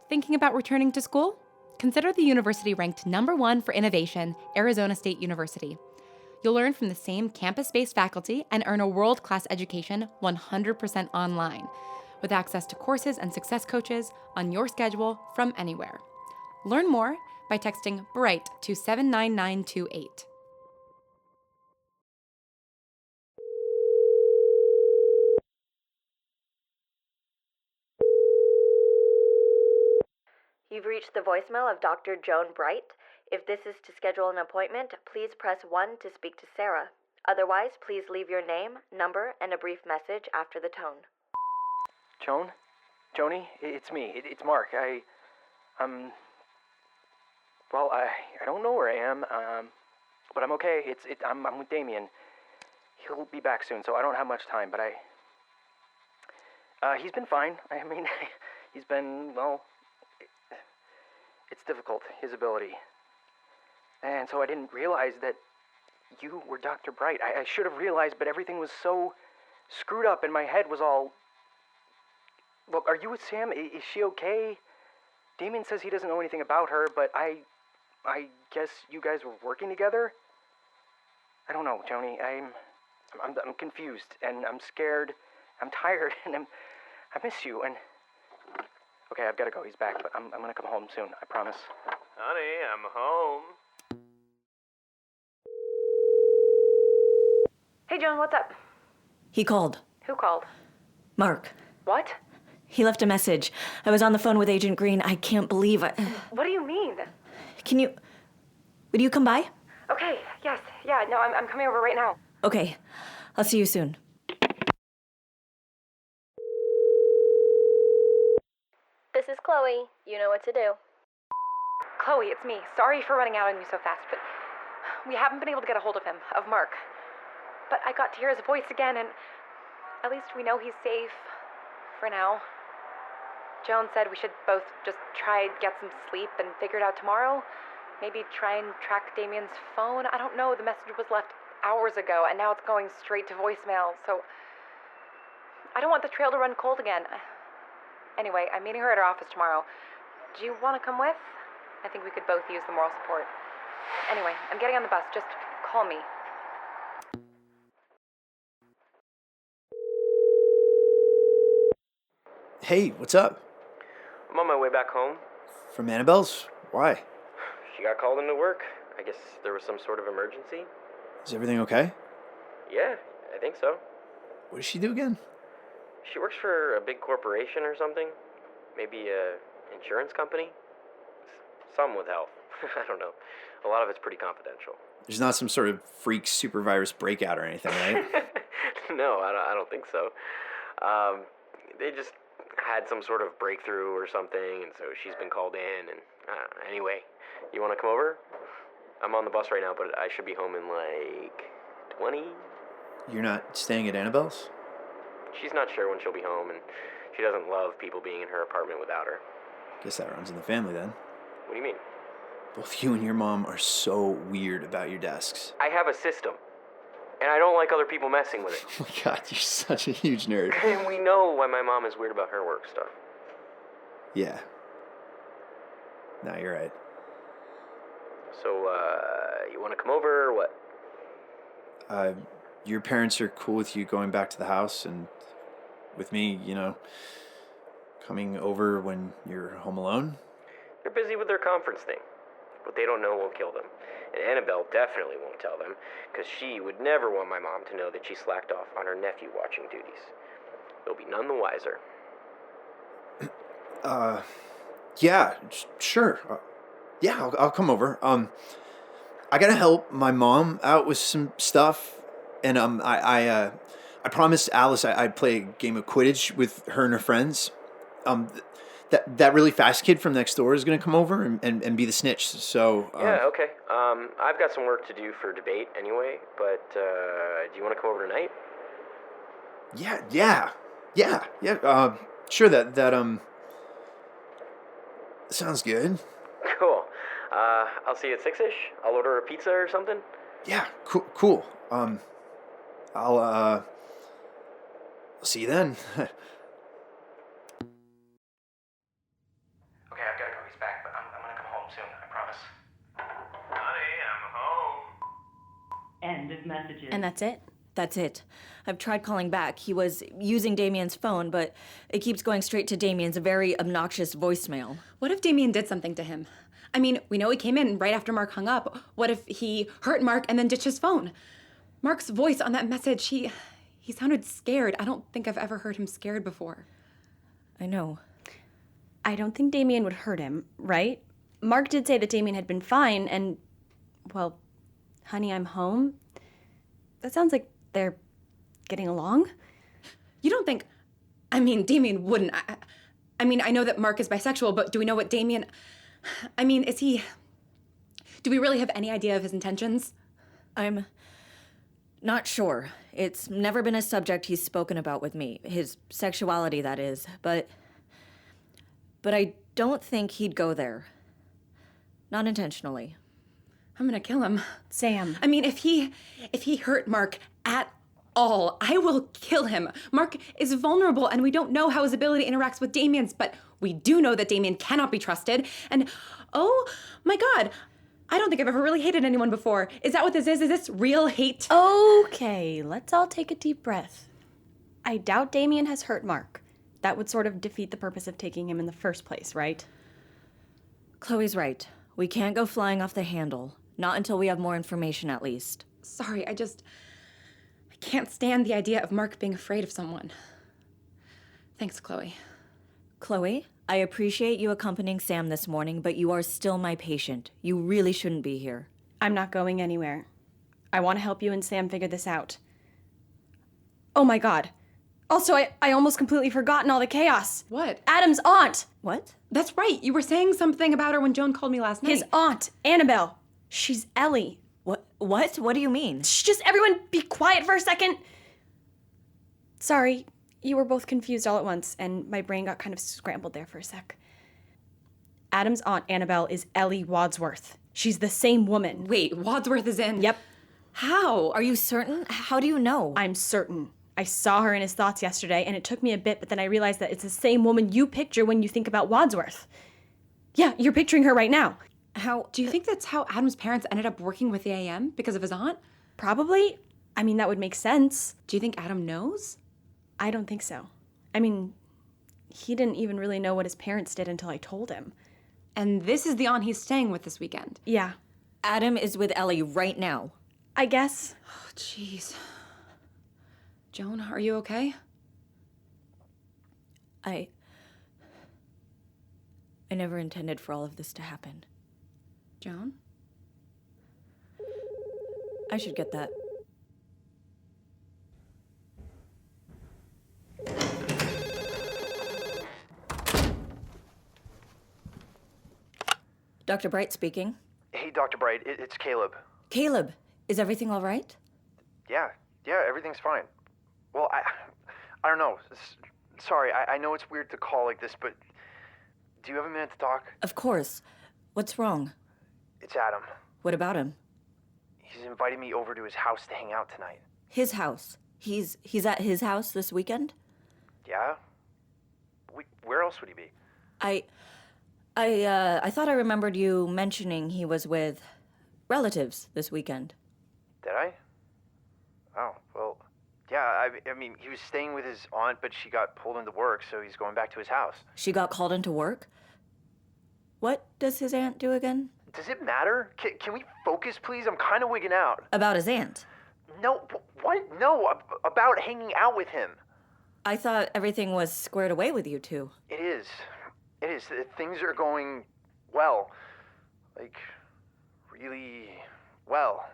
Thinking about returning to school? Consider the university ranked #1 for innovation, Arizona State University. You'll learn from the same campus-based faculty and earn a world-class education 100% online, with access to courses and success coaches on your schedule from anywhere. Learn more by texting BRIGHT to 79928. You've reached the voicemail of Dr. Joan Bright. If this is to schedule an appointment, please press 1 to speak to Sarah. Otherwise, please leave your name, number, and a brief message after the tone. Joan? Joni? It's me. It's Mark. Well, I don't know where I am, but I'm okay. I'm with Damien. He'll be back soon, so I don't have much time, but he's been fine. I mean, he's been, well, it's difficult, his ability. And so I didn't realize that you were Dr. Bright. I should have realized, but everything was so screwed up and my head was all... Look, are you with Sam? Is she okay? Damien says he doesn't know anything about her, but I guess you guys were working together? I don't know, Joni. I'm confused, and I'm scared. I'm tired, and I miss you, and... Okay, I've got to go. He's back, but I'm gonna come home soon. I promise. Honey, I'm home. Hey, Joan, what's up? He called. Who called? Mark. What? He left a message. I was on the phone with Agent Green. I can't believe it. What do you mean? Would you come by? Okay, yes, yeah, no, I'm coming over right now. Okay. I'll see you soon. This is Chloe. You know what to do. Chloe, it's me. Sorry for running out on you so fast, but we haven't been able to get a hold of him, of Mark. But I got to hear his voice again, and at least we know he's safe. For now. Joan said we should both just try get some sleep and figure it out tomorrow. Maybe try and track Damien's phone. I don't know. The message was left hours ago, and now it's going straight to voicemail, so I don't want the trail to run cold again. Anyway, I'm meeting her at her office tomorrow. Do you want to come with? I think we could both use the moral support. Anyway, I'm getting on the bus. Just call me. Hey, what's up? I'm on my way back home. From Annabelle's? Why? She got called into work. I guess there was some sort of emergency. Is everything okay? Yeah, I think so. What does she do again? She works for a big corporation or something. Maybe a insurance company. Some with health. I don't know. A lot of it's pretty confidential. There's not some sort of freak super virus breakout or anything, right? No, I don't think so. They just had some sort of breakthrough or something, and so she's been called in, and anyway, you want to come over? I'm on the bus right now, but I should be home in like 20. You're not staying at Annabelle's? She's not sure when she'll be home, and she doesn't love people being in her apartment without her. Guess that runs in the family then. What do you mean? Both you and your mom are so weird about your desks. I have a system, and I don't like other people messing with it. Oh my god, you're such a huge nerd. And we know why my mom is weird about her work stuff. Yeah. No, you're right. So, you want to come over or what? Your parents are cool with you going back to the house and with me, coming over when you're home alone? They're busy with their conference thing. What they don't know won't kill them. And Annabelle definitely won't tell them, because she would never want my mom to know that she slacked off on her nephew watching duties. They'll be none the wiser. Yeah, sure. Yeah, I'll come over. I gotta help my mom out with some stuff, and I promised Alice I'd play a game of Quidditch with her and her friends. That really fast kid from next door is gonna come over and be the snitch. So yeah, okay. I've got some work to do for debate anyway, but do you want to come over tonight? Yeah. Sure. That sounds good. Cool. I'll see you at 6-ish. I'll order a pizza or something. Yeah, cool. I'll see you then. Okay, soon, I promise. Honey, I'm home. End of messages. And that's it? That's it. I've tried calling back. He was using Damien's phone, but it keeps going straight to Damien's very obnoxious voicemail. What if Damien did something to him? I mean, we know he came in right after Mark hung up. What if he hurt Mark and then ditched his phone? Mark's voice on that message, he sounded scared. I don't think I've ever heard him scared before. I know. I don't think Damien would hurt him, right? Mark did say that Damien had been fine, and, well, honey, I'm home. That sounds like they're getting along. You don't think... I mean, Damien wouldn't. I mean, I know that Mark is bisexual, but do we know what Damien... I mean, is he... Do we really have any idea of his intentions? I'm not sure. It's never been a subject he's spoken about with me. His sexuality, that is. But I don't think he'd go there. Not intentionally. I'm gonna kill him. Sam. I mean, if he hurt Mark at all, I will kill him. Mark is vulnerable, and we don't know how his ability interacts with Damien's, but we do know that Damien cannot be trusted. And, oh my God, I don't think I've ever really hated anyone before. Is that what this is? Is this real hate? Okay, let's all take a deep breath. I doubt Damien has hurt Mark. That would sort of defeat the purpose of taking him in the first place, right? Chloe's right. We can't go flying off the handle. Not until we have more information, at least. Sorry, I can't stand the idea of Mark being afraid of someone. Thanks, Chloe. Chloe, I appreciate you accompanying Sam this morning, but you are still my patient. You really shouldn't be here. I'm not going anywhere. I want to help you and Sam figure this out. Oh my God. Also, I almost completely forgotten all the chaos. What? Adam's aunt. What? That's right. You were saying something about her when Joan called me last night. His aunt, Annabelle. She's Ellie. What? What do you mean? Shh, just everyone be quiet for a second. Sorry, you were both confused all at once, and my brain got kind of scrambled there for a sec. Adam's aunt, Annabelle, is Ellie Wadsworth. She's the same woman. Wait, Wadsworth is in... Yep. How? Are you certain? How do you know? I'm certain. I saw her in his thoughts yesterday, and it took me a bit, but then I realized that it's the same woman you picture when you think about Wadsworth. Yeah, you're picturing her right now. How... Do you think that's how Adam's parents ended up working with the AM? Because of his aunt? Probably. I mean, that would make sense. Do you think Adam knows? I don't think so. I mean, he didn't even really know what his parents did until I told him. And this is the aunt he's staying with this weekend? Yeah. Adam is with Ellie right now. I guess. Oh, jeez. Joan, are you okay? I never intended for all of this to happen. Joan? I should get that. Dr. Bright speaking. Hey, Dr. Bright, it's Caleb. Caleb, is everything all right? Yeah, everything's fine. Well, I don't know. Sorry, I know it's weird to call like this, but do you have a minute to talk? Of course. What's wrong? It's Adam. What about him? He's invited me over to his house to hang out tonight. His house? He's at his house this weekend? Yeah? Where else would he be? I thought I remembered you mentioning he was with relatives this weekend. Did I? Oh, well, yeah, I mean, he was staying with his aunt, but she got pulled into work, so he's going back to his house. She got called into work? What does his aunt do again? Does it matter? Can we focus, please? I'm kind of wigging out. About his aunt? No, what? No, about hanging out with him. I thought everything was squared away with you two. It is. Things are going well. Like, really well.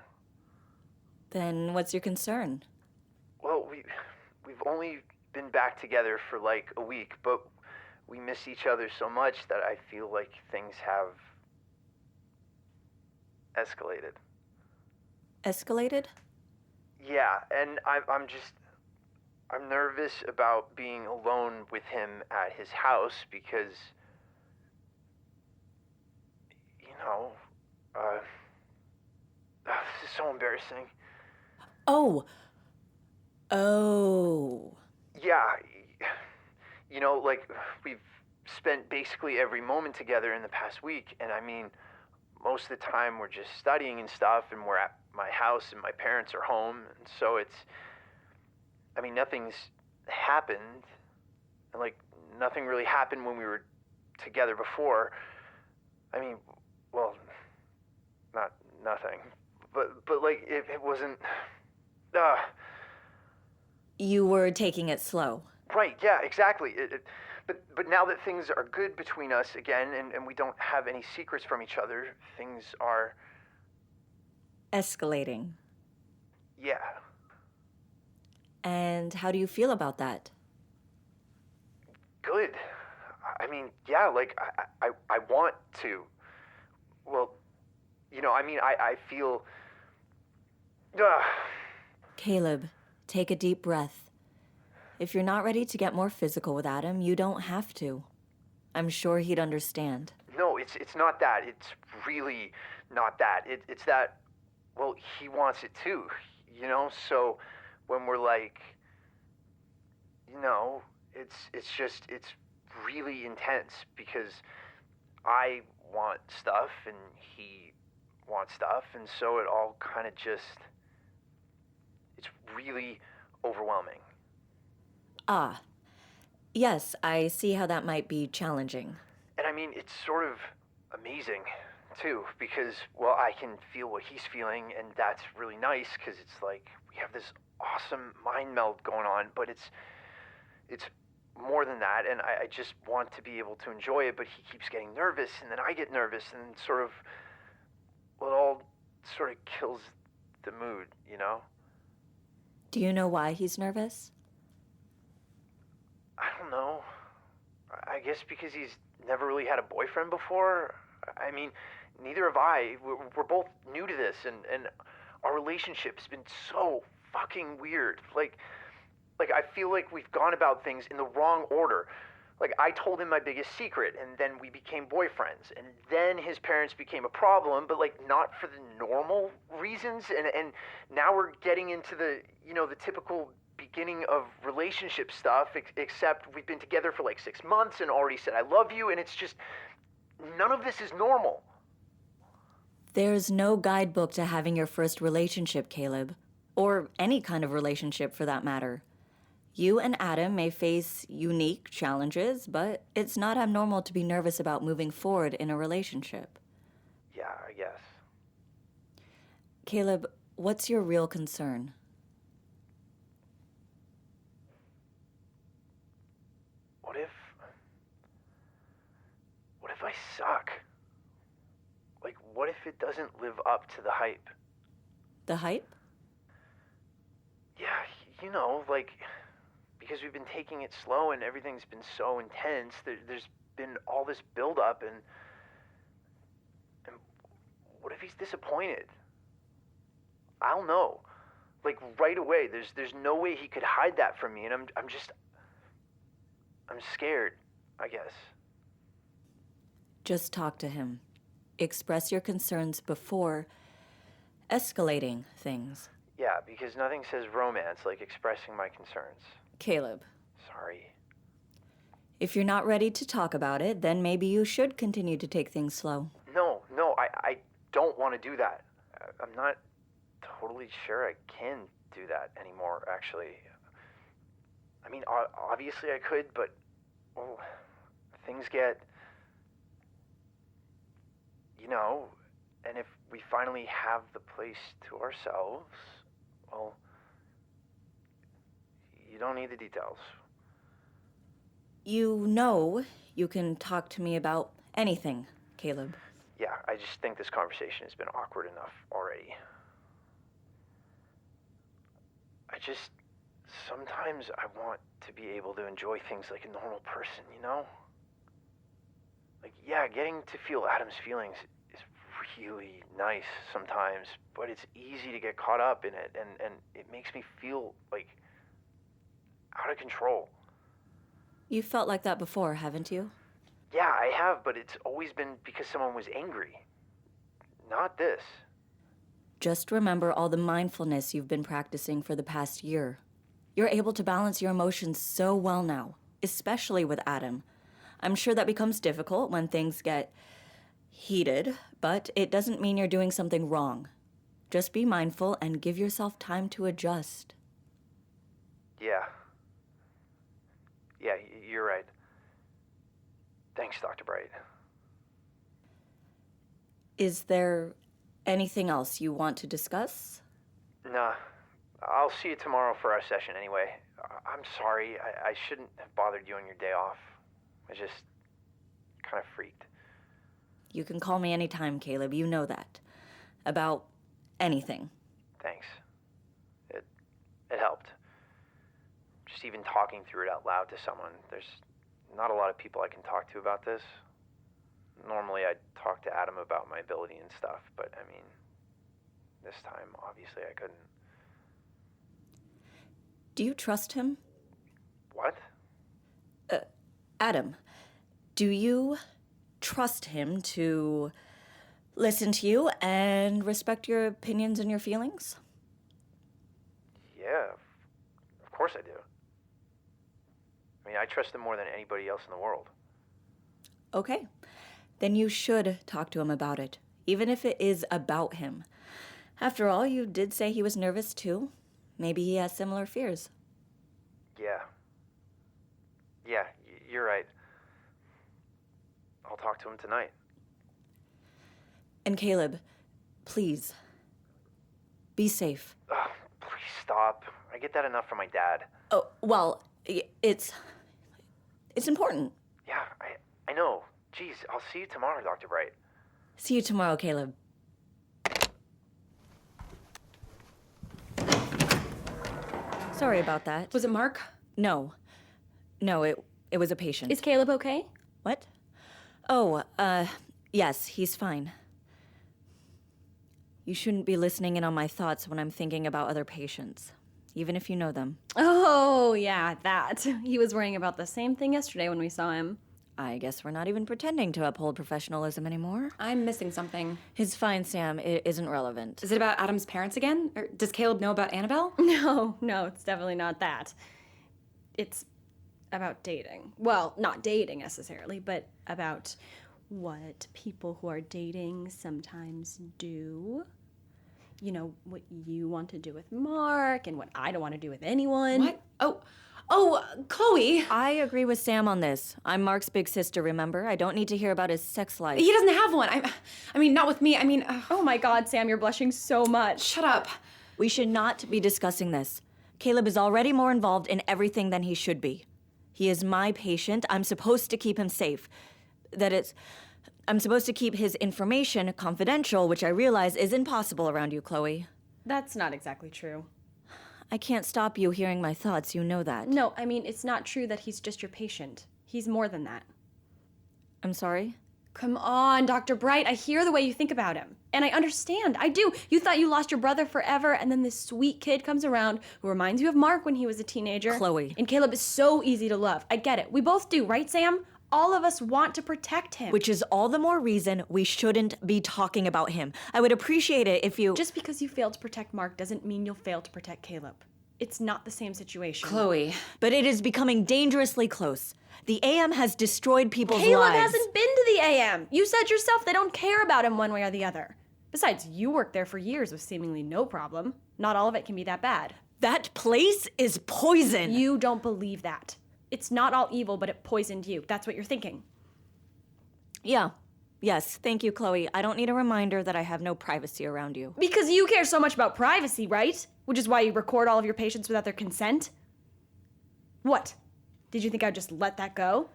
Then what's your concern? Well, we've only been back together for like a week, but we miss each other so much that I feel like things have escalated. Escalated? Yeah, and I'm nervous about being alone with him at his house because, this is so embarrassing. Oh. Yeah, like we've spent basically every moment together in the past week, and I mean, most of the time we're just studying and stuff, and we're at my house and my parents are home, and so nothing's happened, and like nothing really happened when we were together before. Well, not nothing, but like it wasn't. You were taking it slow. Right, yeah, exactly. But now that things are good between us again, and we don't have any secrets from each other, things are... Escalating. Yeah. And how do you feel about that? Good. Yeah, like, I want to. Well, I feel... Caleb, take a deep breath. If you're not ready to get more physical with Adam, you don't have to. I'm sure he'd understand. No, it's not that. It's really not that. It's that, well, he wants it too, So when we're like, it's really intense because I want stuff and he wants stuff, and so it all kind of just, it's really overwhelming. Ah, yes, I see how that might be challenging. And it's sort of amazing, too, because, well, I can feel what he's feeling, and that's really nice, because it's like we have this awesome mind meld going on, but it's more than that, and I just want to be able to enjoy it, but he keeps getting nervous, and then I get nervous, and sort of, well, it all sort of kills the mood, Do you know why he's nervous? I don't know. I guess because he's never really had a boyfriend before. Neither have I. We're both new to this, and our relationship's been so fucking weird. Like I feel like we've gone about things in the wrong order. Like, I told him my biggest secret, and then we became boyfriends, and then his parents became a problem, but, like, not for the normal reasons, and now we're getting into the, the typical beginning of relationship stuff, except we've been together for, like, 6 months and already said I love you, and it's just, none of this is normal. There's no guidebook to having your first relationship, Caleb. Or any kind of relationship, for that matter. You and Adam may face unique challenges, but it's not abnormal to be nervous about moving forward in a relationship. Yeah, I guess. Caleb, what's your real concern? What if I suck? Like, what if it doesn't live up to the hype? The hype? Yeah, because we've been taking it slow and everything's been so intense, there's been all this buildup, and what if he's disappointed? I'll know. Like, right away. There's no way he could hide that from me, and I'm scared, I guess. Just talk to him. Express your concerns before escalating things. Yeah, because nothing says romance like expressing my concerns. Caleb. Sorry. If you're not ready to talk about it, then maybe you should continue to take things slow. No, I don't want to do that. I'm not totally sure I can do that anymore, actually. Obviously I could, but, well, things get, and if we finally have the place to ourselves, well, you don't need the details. You can talk to me about anything, Caleb. Yeah, I just think this conversation has been awkward enough already. Sometimes I want to be able to enjoy things like a normal person, Like, yeah, getting to feel Adam's feelings is really nice sometimes, but it's easy to get caught up in it, and it makes me feel, like, out of control. You've felt like that before, haven't you? Yeah, I have, but it's always been because someone was angry. Not this. Just remember all the mindfulness you've been practicing for the past year. You're able to balance your emotions so well now, especially with Adam. I'm sure that becomes difficult when things get, heated, but it doesn't mean you're doing something wrong. Just be mindful and give yourself time to adjust. Yeah. Yeah, you're right. Thanks, Dr. Bright. Is there anything else you want to discuss? Nah. I'll see you tomorrow for our session anyway. I'm sorry. I shouldn't have bothered you on your day off. I just kind of freaked. You can call me anytime, Caleb. You know that. About anything. Thanks. It helped. Just even talking through it out loud to someone. There's not a lot of people I can talk to about this. Normally I'd talk to Adam about my ability and stuff, but I mean, this time, obviously I couldn't. Do you trust him? What? Adam, do you trust him to listen to you and respect your opinions and your feelings? Yeah, of course I do. I mean, I trust him more than anybody else in the world. Okay. Then you should talk to him about it, even if it is about him. After all, you did say he was nervous too. Maybe he has similar fears. Yeah. Yeah, you're right. I'll talk to him tonight. And Caleb, please, be safe. Ugh, please stop. I get that enough from my dad. Oh, well, it's important. Yeah, I know. Jeez, I'll see you tomorrow, Dr. Bright. See you tomorrow, Caleb. Sorry about that. Was it Mark? No, it was a patient. Is Caleb okay? What? Oh, yes, he's fine. You shouldn't be listening in on my thoughts when I'm thinking about other patients, even if you know them. Oh, yeah, that. He was worrying about the same thing yesterday when we saw him. I guess we're not even pretending to uphold professionalism anymore. I'm missing something. It's fine, Sam. It isn't relevant. Is it about Adam's parents again? Or does Caleb know about Annabelle? No, it's definitely not that. It's about dating. Well, not dating necessarily, but about what people who are dating sometimes do. You know, what you want to do with Mark and what I don't want to do with anyone. What? Oh, Chloe. I agree with Sam on this. I'm Mark's big sister, remember? I don't need to hear about his sex life. He doesn't have one. I mean, not with me. I mean, Oh my God, Sam, you're blushing so much. shut up. We should not be discussing this. Caleb is already more involved in everything than he should be. He is my patient. I'm supposed to keep him safe. I'm supposed to keep his information confidential, which I realize is impossible around you, Chloe. That's not exactly true. I can't stop you hearing my thoughts, you know that. No, I mean, it's not true that he's just your patient. He's more than that. I'm sorry? Come on, Dr. Bright. I hear the way you think about him. And I understand. I do. You thought you lost your brother forever, and then this sweet kid comes around who reminds you of Mark when he was a teenager. Chloe. And Caleb is so easy to love. I get it. We both do, right, Sam? All of us want to protect him. Which is all the more reason we shouldn't be talking about him. I would appreciate it if you... Just because you failed to protect Mark doesn't mean you'll fail to protect Caleb. It's not the same situation. Chloe. But it is becoming dangerously close. The AM has destroyed people's Caleb lives. hasn't been to the AM. You said yourself they don't care about him one way or the other. Besides, you worked there for years with seemingly no problem. Not all of it can be that bad. That place is poison. You don't believe that. It's not all evil, but it poisoned you. That's what you're thinking. Yeah. Yes, thank you, Chloe. I don't need a reminder that I have no privacy around you. Because you care so much about privacy, right? Which is why you record all of your patients without their consent? What? Did you think I'd just let that go?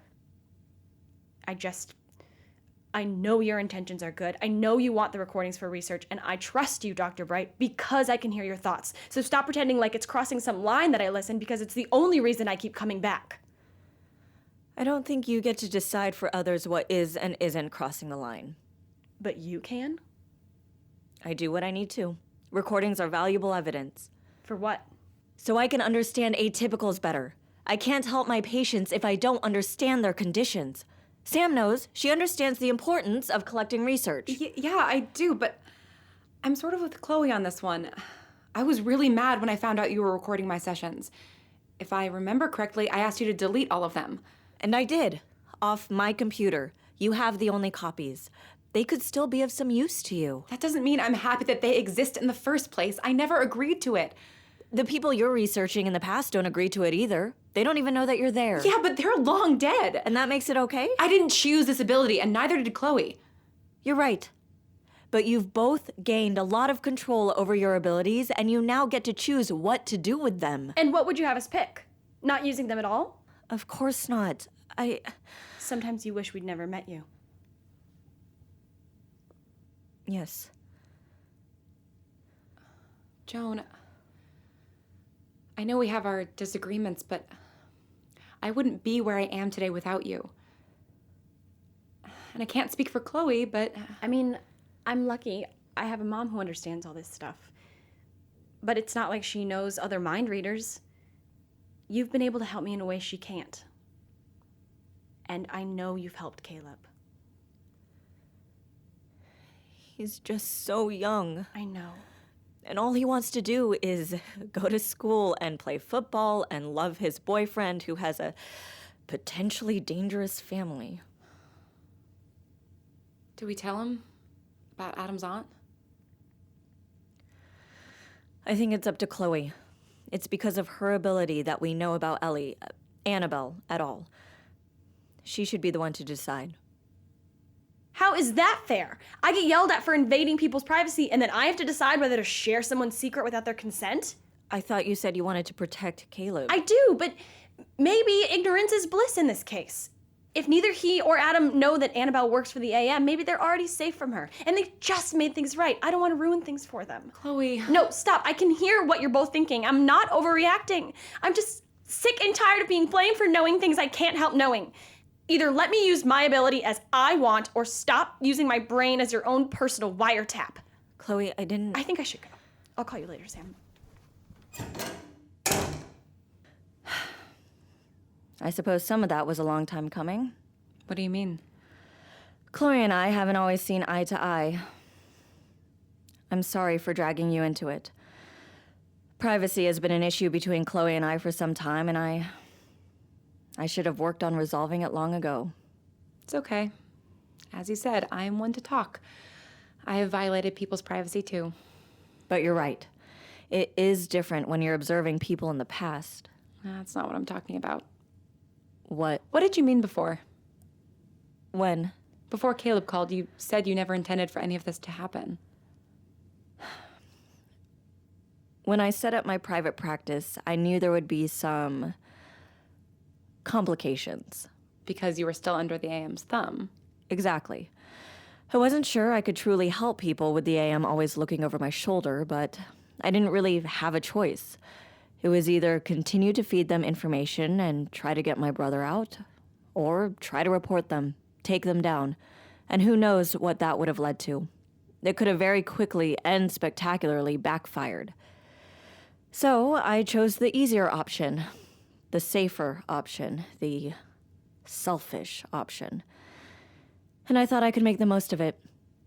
I know your intentions are good. I know you want the recordings for research, and I trust you, Dr. Bright, because I can hear your thoughts. So stop pretending like it's crossing some line that I listen, because it's the only reason I keep coming back. I don't think you get to decide for others what is and isn't crossing the line. But you can? I do what I need to. Recordings are valuable evidence. For what? So I can understand atypicals better. I can't help my patients if I don't understand their conditions. Sam knows. She understands the importance of collecting research. Yeah, I do, but I'm sort of with Chloe on this one. I was really mad when I found out you were recording my sessions. If I remember correctly, I asked you to delete all of them. And I did. Off my computer. You have the only copies. They could still be of some use to you. That doesn't mean I'm happy that they exist in the first place. I never agreed to it. The people you're researching in the past don't agree to it either. They don't even know that you're there. Yeah, but they're long dead. And that makes it okay? I didn't choose this ability, and neither did Chloe. You're right. But you've both gained a lot of control over your abilities, and you now get to choose what to do with them. And what would you have us pick? Not using them at all? Of course not. Sometimes you wish we'd never met you. Yes. Joan, I know we have our disagreements, but I wouldn't be where I am today without you. And I can't speak for Chloe, but... I mean, I'm lucky. I have a mom who understands all this stuff. But it's not like she knows other mind readers. You've been able to help me in a way she can't. And I know you've helped Caleb. He's just so young. I know. And all he wants to do is go to school and play football and love his boyfriend who has a potentially dangerous family. Did we tell him about Adam's aunt? I think it's up to Chloe. It's because of her ability that we know about Annabelle at all. She should be the one to decide. How is that fair? I get yelled at for invading people's privacy, and then I have to decide whether to share someone's secret without their consent? I thought you said you wanted to protect Caleb. I do, but maybe ignorance is bliss in this case. If neither he or Adam know that Annabelle works for the AM, maybe they're already safe from her, and they just made things right. I don't want to ruin things for them. Chloe. No, stop. I can hear what you're both thinking. I'm not overreacting. I'm just sick and tired of being blamed for knowing things I can't help knowing. Either let me use my ability as I want, or stop using my brain as your own personal wiretap. Chloe, I think I should go. I'll call you later, Sam. I suppose some of that was a long time coming. What do you mean? Chloe and I haven't always seen eye to eye. I'm sorry for dragging you into it. Privacy has been an issue between Chloe and I for some time, and I should have worked on resolving it long ago. It's okay. As you said, I'm one to talk. I have violated people's privacy too. But you're right. It is different when you're observing people in the past. That's not what I'm talking about. What? What did you mean before? When? Before Caleb called, you said you never intended for any of this to happen. When I set up my private practice, I knew there would be some complications. Because you were still under the AM's thumb. Exactly. I wasn't sure I could truly help people with the AM always looking over my shoulder, but I didn't really have a choice. It was either continue to feed them information and try to get my brother out, or try to report them, take them down, and who knows what that would have led to. It could have very quickly and spectacularly backfired. So I chose the easier option, the safer option, the selfish option. And I thought I could make the most of it,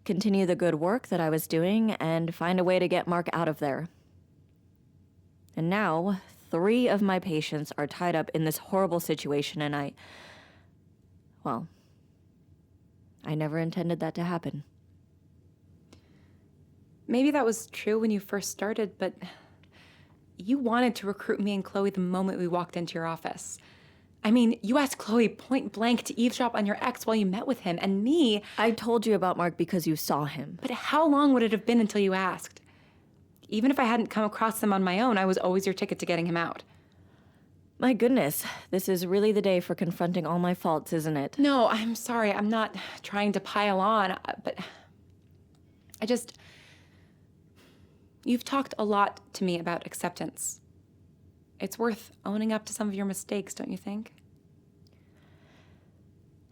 continue the good work that I was doing, and find a way to get Mark out of there. And now, 3 of my patients are tied up in this horrible situation, and I never intended that to happen. Maybe that was true when you first started, but you wanted to recruit me and Chloe the moment we walked into your office. I mean, you asked Chloe point blank to eavesdrop on your ex while you met with him, and me... I told you about Mark because you saw him. But how long would it have been until you asked? Even if I hadn't come across them on my own, I was always your ticket to getting him out. My goodness, this is really the day for confronting all my faults, isn't it? No, I'm sorry. I'm not trying to pile on, but you've talked a lot to me about acceptance. It's worth owning up to some of your mistakes, don't you think?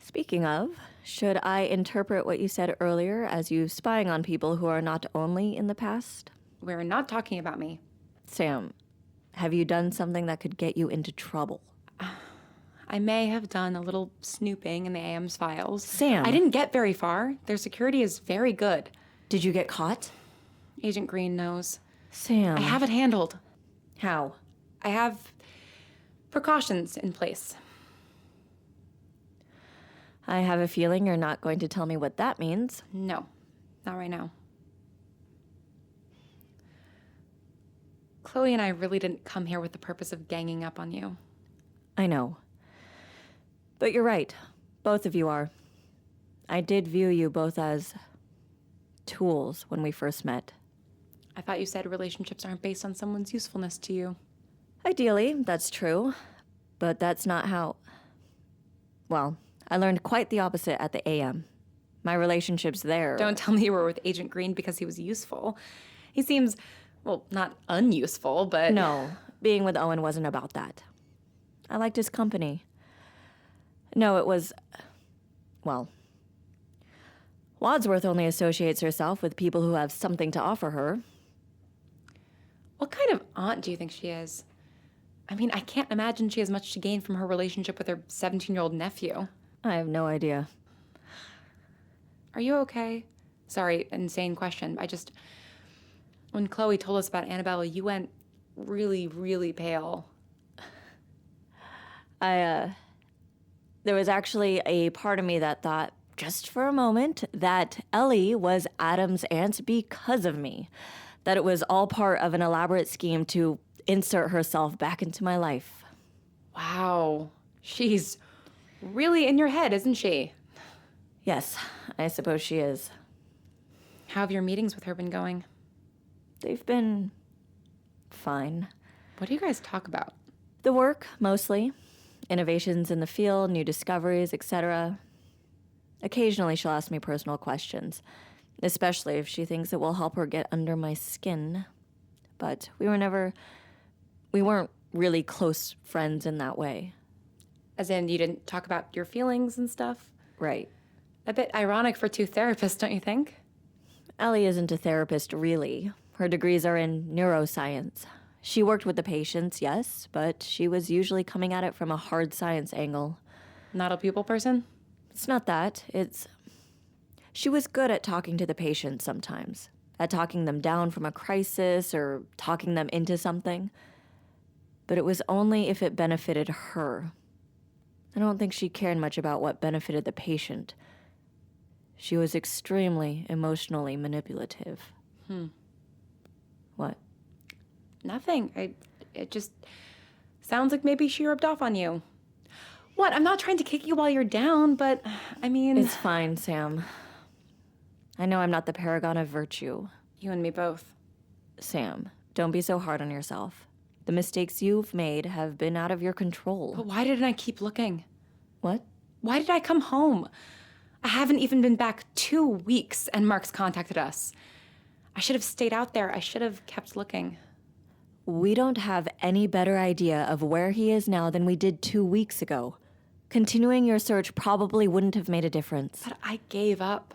Speaking of, should I interpret what you said earlier as you spying on people who are not only in the past? We're not talking about me. Sam, have you done something that could get you into trouble? I may have done a little snooping in the AM's files. Sam! I didn't get very far. Their security is very good. Did you get caught? Agent Green knows. Sam. I have it handled. How? I have precautions in place. I have a feeling you're not going to tell me what that means. No, not right now. Chloe and I really didn't come here with the purpose of ganging up on you. I know. But you're right. Both of you are. I did view you both as tools when we first met. I thought you said relationships aren't based on someone's usefulness to you. Ideally, that's true. But that's not how... Well, I learned quite the opposite at the AM. My relationships there... Don't tell me you were with Agent Green because he was useful. He seems, well, not unuseful, but... No, being with Owen wasn't about that. I liked his company. No, it was... Well... Wadsworth only associates herself with people who have something to offer her. What kind of aunt do you think she is? I mean, I can't imagine she has much to gain from her relationship with her 17-year-old nephew. I have no idea. Are you okay? Sorry, insane question. When Chloe told us about Annabella, you went really, really pale. There was actually a part of me that thought, just for a moment, that Ellie was Adam's aunt because of me. That it was all part of an elaborate scheme to insert herself back into my life. Wow. She's really in your head, isn't she? Yes, I suppose she is. How have your meetings with her been going? They've been fine. What do you guys talk about? The work, mostly. Innovations in the field, new discoveries, etc. Occasionally she'll ask me personal questions, especially if she thinks it will help her get under my skin. But we weren't really close friends in that way. As in, you didn't talk about your feelings and stuff? Right. A bit ironic for two therapists, don't you think? Ellie isn't a therapist, really. Her degrees are in neuroscience. She worked with the patients, yes, but she was usually coming at it from a hard science angle. Not a people person? It's not that. She was good at talking to the patients sometimes, at talking them down from a crisis or talking them into something. But it was only if it benefited her. I don't think she cared much about what benefited the patient. She was extremely emotionally manipulative. What? Nothing. It just sounds like maybe she rubbed off on you. What? I'm not trying to kick you while you're down, but I mean... It's fine, Sam. I know I'm not the paragon of virtue. You and me both. Sam, don't be so hard on yourself. The mistakes you've made have been out of your control. But why didn't I keep looking? What? Why did I come home? I haven't even been back 2 weeks and Mark's contacted us. I should have stayed out there. I should have kept looking. We don't have any better idea of where he is now than we did 2 weeks ago. Continuing your search probably wouldn't have made a difference. But I gave up.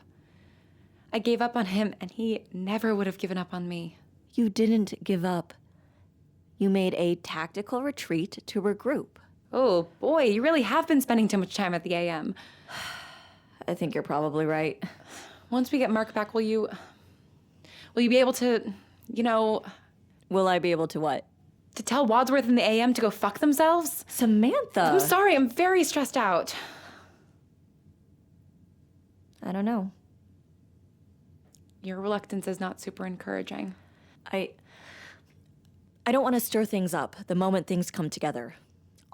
I gave up on him, and he never would have given up on me. You didn't give up. You made a tactical retreat to regroup. Oh, boy, you really have been spending too much time at the AM. I think you're probably right. Once we get Mark back, will you be able to, Will I be able to what? to tell Wadsworth and the AM to go fuck themselves? Samantha! I'm sorry, I'm very stressed out. I don't know. Your reluctance is not super encouraging. I don't want to stir things up the moment things come together.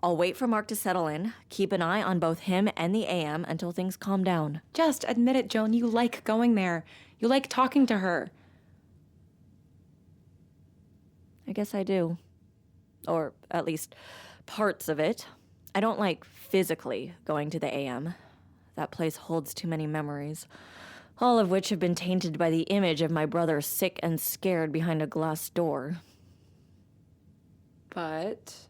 I'll wait for Mark to settle in, keep an eye on both him and the AM until things calm down. Just admit it, Joan. You like going there. You like talking to her. I guess I do. Or at least parts of it. I don't like physically going to the AM. That place holds too many memories, all of which have been tainted by the image of my brother sick and scared behind a glass door. But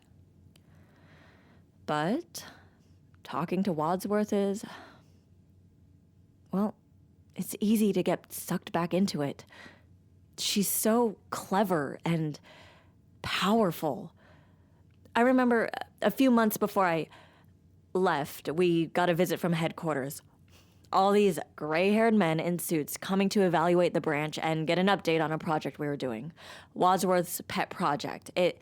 talking to Wadsworth is... Well, it's easy to get sucked back into it. She's so clever and powerful. I remember a few months before I left, we got a visit from headquarters. All these gray-haired men in suits coming to evaluate the branch and get an update on a project we were doing. Wadsworth's pet project. It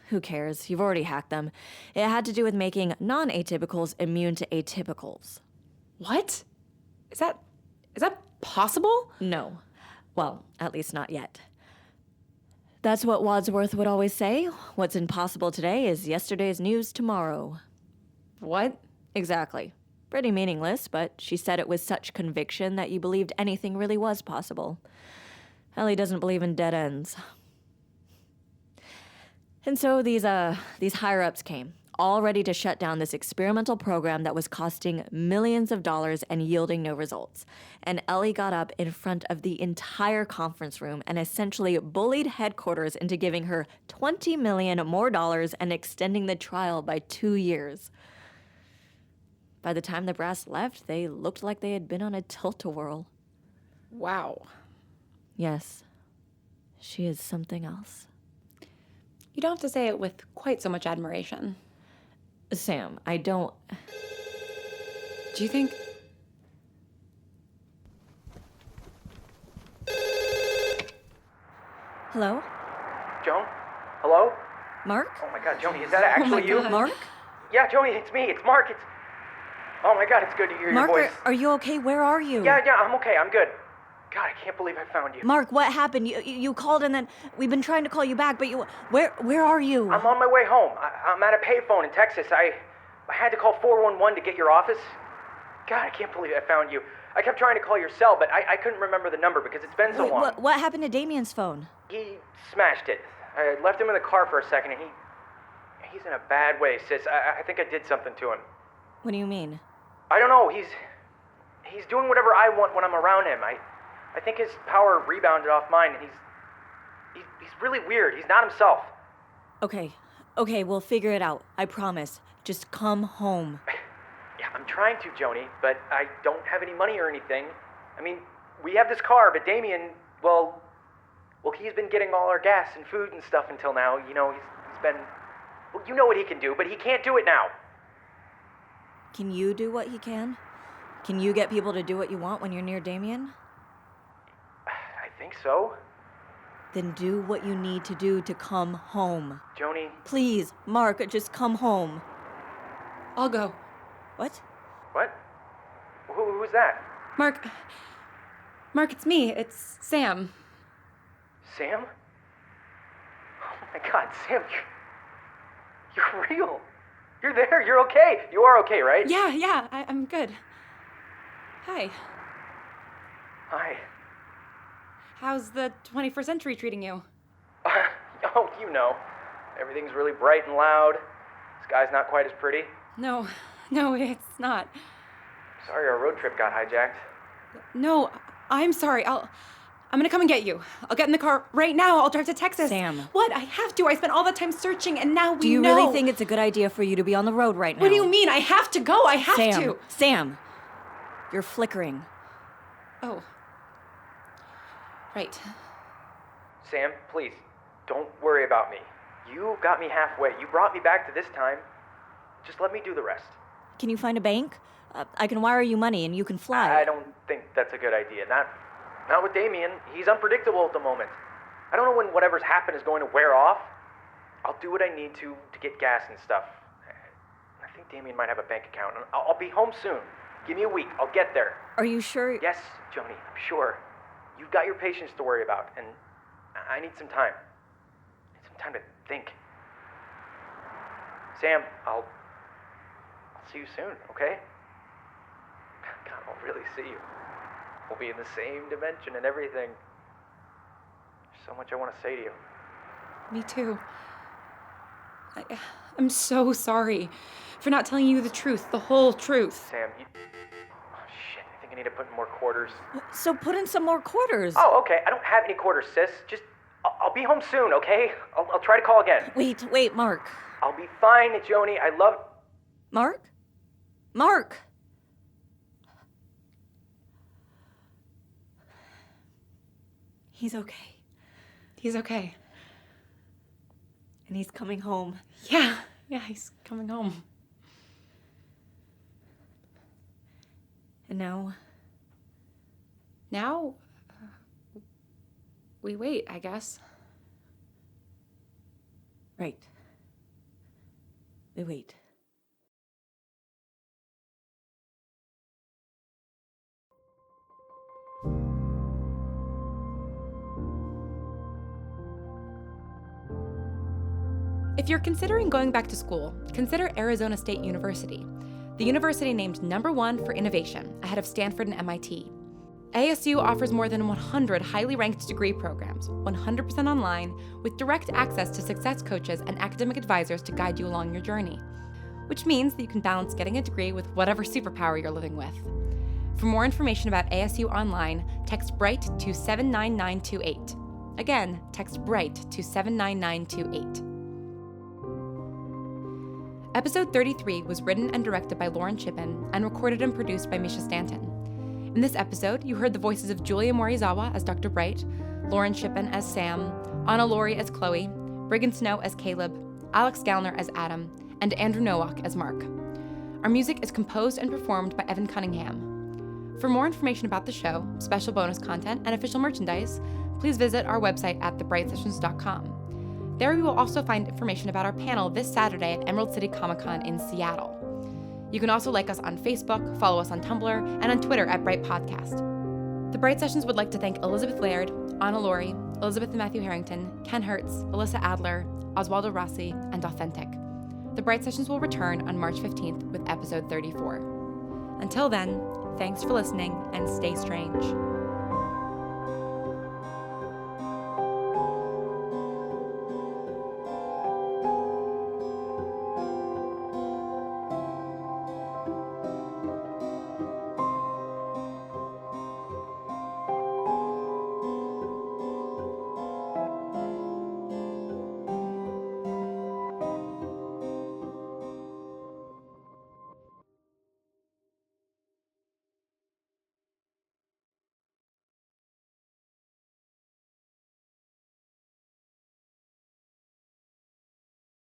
Who cares? You've already hacked them. It had to do with making non-atypicals immune to atypicals. What? Is that possible? No. Well, at least not yet. That's what Wadsworth would always say. What's impossible today is yesterday's news tomorrow. What? Exactly. Pretty meaningless, but she said it with such conviction that you believed anything really was possible. Ellie doesn't believe in dead ends. And so these higher-ups came, all ready to shut down this experimental program that was costing millions of dollars and yielding no results. And Ellie got up in front of the entire conference room and essentially bullied headquarters into giving her $20 million more and extending the trial by 2 years. By the time the brass left, they looked like they had been on a tilt-a-whirl. Wow. Yes, she is something else. You don't have to say it with quite so much admiration. Sam, I don't... Do you think... Hello? Joan? Hello? Mark? Oh my God, Joni, is that actually you? Mark? Yeah, Joni, it's me. It's Mark. It's... Oh my God, it's good to hear Mark, your voice. are you okay? Where are you? Yeah, I'm okay. I'm good. God, I can't believe I found you. Mark, what happened? You called and then we've been trying to call you back, but where are you? I'm on my way home. I'm at a payphone in Texas. I had to call 411 to get your office. God, I can't believe I found you. I kept trying to call your cell, but I couldn't remember the number because it's been so Wait, long. what happened to Damien's phone? He smashed it. I left him in the car for a second, and he's in a bad way, sis. I think I did something to him. What do you mean? I don't know. He's doing whatever I want when I'm around him. I think his power rebounded off mine, and he's really weird. He's not himself. Okay, we'll figure it out. I promise. Just come home. Yeah, I'm trying to, Joni, but I don't have any money or anything. I mean, we have this car, but Damien, well, he's been getting all our gas and food and stuff until now. You know, he's been... Well, you know what he can do, but he can't do it now. Can you do what he can? Can you get people to do what you want when you're near Damien? I think so. Then do what you need to do to come home. Joni... Please, Mark, just come home. I'll go. What? What? Who's that? Mark, it's me. It's Sam. Sam? Oh my God, Sam, you're real. You're there. You're okay. You are okay, right? Yeah, I'm good. Hi. Hi. How's the 21st century treating you? Oh, you know. Everything's really bright and loud. Sky's not quite as pretty. No, it's not. Sorry our road trip got hijacked. No, I'm sorry. I'm gonna come and get you. I'll get in the car right now. I'll drive to Texas. Sam. What? I have to. I spent all that time searching, and now we know. Do you really think it's a good idea for you to be on the road right now? What do you mean? I have to go. I have to. Sam, you're flickering. Oh. Right. Sam, please, don't worry about me. You got me halfway. You brought me back to this time. Just let me do the rest. Can you find a bank? I can wire you money and you can fly. I don't think that's a good idea. Not with Damien. He's unpredictable at the moment. I don't know when whatever's happened is going to wear off. I'll do what I need to get gas and stuff. I think Damien might have a bank account. I'll be home soon. Give me a week. I'll get there. Are you sure? Yes, Joni, I'm sure. You've got your patients to worry about, and I need some time. I need some time to think. Sam, I'll see you soon, okay? God, I'll really see you. We'll be in the same dimension and everything. There's so much I want to say to you. Me too. I'm so sorry for not telling you the truth, the whole truth. Sam, oh, shit, I think I need to put in more quarters. So put in some more quarters. Oh, okay, I don't have any quarters, sis. Just, I'll be home soon, okay? I'll try to call again. Wait, Mark. I'll be fine, Joni. I love... Mark? He's okay. He's okay. And he's coming home. Yeah, he's coming home. And now? Now, we wait, I guess. Right. Wait. If you're considering going back to school, consider Arizona State University, the university named #1 for innovation, ahead of Stanford and MIT. ASU offers more than 100 highly ranked degree programs, 100% online, with direct access to success coaches and academic advisors to guide you along your journey, which means that you can balance getting a degree with whatever superpower you're living with. For more information about ASU Online, text BRIGHT to 79928. Again, text BRIGHT to 79928. Episode 33 was written and directed by Lauren Shippen and recorded and produced by Misha Stanton. In this episode, you heard the voices of Julia Morizawa as Dr. Bright, Lauren Shippen as Sam, Anna Laurie as Chloe, Brigham Snow as Caleb, Alex Gallner as Adam, and Andrew Nowak as Mark. Our music is composed and performed by Evan Cunningham. For more information about the show, special bonus content, and official merchandise, please visit our website at thebrightsessions.com. There you will also find information about our panel this Saturday at Emerald City Comic-Con in Seattle. You can also like us on Facebook, follow us on Tumblr, and on Twitter at Bright Podcast. The Bright Sessions would like to thank Elizabeth Laird, Anna Laurie, Elizabeth and Matthew Harrington, Ken Hertz, Alyssa Adler, Oswaldo Rossi, and Authentic. The Bright Sessions will return on March 15th with episode 34. Until then, thanks for listening and stay strange.